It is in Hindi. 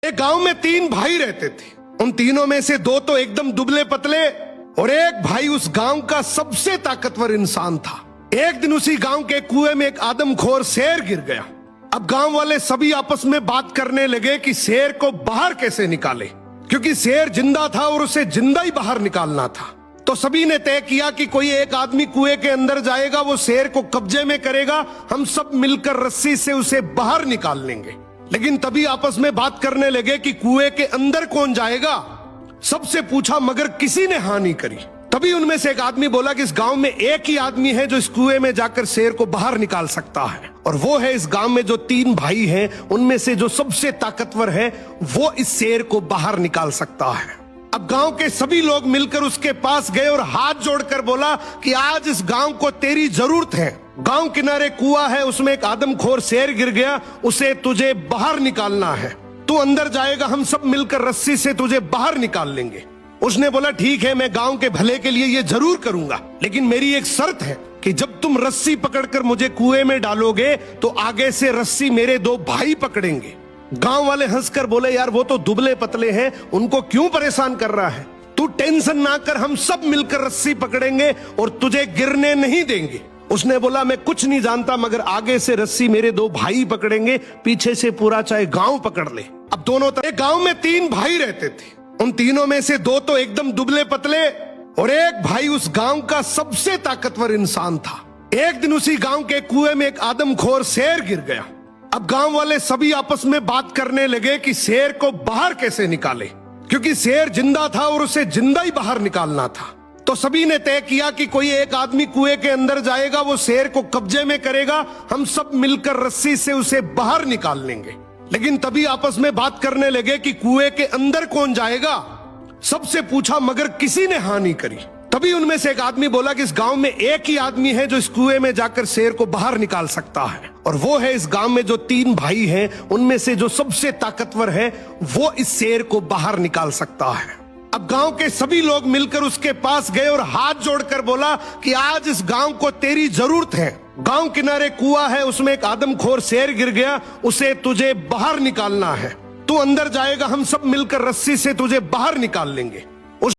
एक गांव में 3 भाई रहते थे। उन तीनों में से 2 तो एकदम दुबले पतले और एक भाई उस गांव का सबसे ताकतवर इंसान था। एक दिन उसी गांव के कुएं में एक आदमखोर शेर गिर गया। अब गांव वाले सभी आपस में बात करने लगे कि शेर को बाहर कैसे निकाले, क्योंकि शेर जिंदा था और उसे जिंदा ही बाहर निकालना था। तो सभी ने तय किया कि कोई एक आदमी कुएं के अंदर जाएगा, वो शेर को कब्जे में करेगा, हम सब मिलकर रस्सी से उसे बाहर निकाल लेंगे। लेकिन तभी आपस में बात करने लगे कि कुएं के अंदर कौन जाएगा। सबसे पूछा मगर किसी ने हाँ नहीं करी। तभी उनमें से एक आदमी बोला कि इस गांव में एक ही आदमी है जो इस कुएं में जाकर शेर को बाहर निकाल सकता है, और वो है इस गांव में जो 3 भाई हैं उनमें से जो सबसे ताकतवर है, वो इस शेर को बाहर निकाल सकता है। अब गांव के सभी लोग मिलकर उसके पास गए और हाथ जोड़कर बोला कि आज इस गांव को तेरी जरूरत है। गांव किनारे कुआं है, उसमें एक आदमखोर शेर गिर गया, उसे तुझे बाहर निकालना है। तू अंदर जाएगा, हम सब मिलकर रस्सी से तुझे बाहर निकाल लेंगे। उसने बोला ठीक है, मैं गांव के भले के लिए ये जरूर करूंगा, लेकिन मेरी एक शर्त है कि जब तुम रस्सी पकड़कर मुझे कुएं में डालोगे तो आगे से रस्सी मेरे 2 भाई पकड़ेंगे। गांव वाले हंसकर बोले यार वो तो दुबले पतले हैं, उनको क्यों परेशान कर रहा है, तू टेंशन ना कर, हम सब मिलकर रस्सी पकड़ेंगे और तुझे गिरने नहीं देंगे। उसने बोला मैं कुछ नहीं जानता, मगर आगे से रस्सी मेरे 2 भाई पकड़ेंगे, पीछे से पूरा चाहे गांव पकड़ ले। अब दोनों तरफ गांव में 3 भाई रहते थे। उन तीनों में से 2 तो एकदम दुबले पतले और एक भाई उस गांव का सबसे ताकतवर इंसान था। एक दिन उसी गांव के कुएं में एक आदमखोर शेर गिर गया। अब गांव वाले सभी आपस में बात करने लगे कि शेर को बाहर कैसे निकाले, क्योंकि शेर जिंदा था और उसे जिंदा ही बाहर निकालना था। तो सभी ने तय किया कि कोई एक आदमी कुएं के अंदर जाएगा, वो शेर को कब्जे में करेगा, हम सब मिलकर रस्सी से उसे बाहर निकाल लेंगे। लेकिन तभी आपस में बात करने लगे कि कुएं के अंदर कौन जाएगा। सबसे पूछा मगर किसी ने हाँ नहीं करी। तभी उनमें से एक आदमी बोला कि इस गांव में एक ही आदमी है जो इस कुएं में जाकर शेर को बाहर निकाल सकता है, और वो है इस गांव में जो 3 भाई हैं उनमें से जो सबसे ताकतवर है, वो इस शेर को बाहर निकाल सकता है। अब गांव के सभी लोग मिलकर उसके पास गए और हाथ जोड़कर बोला कि आज इस गांव को तेरी जरूरत है। गांव किनारे कुआं है, उसमें एक आदमखोर शेर गिर गया, उसे तुझे बाहर निकालना है। तू अंदर जाएगा, हम सब मिलकर रस्सी से तुझे बाहर निकाल लेंगे।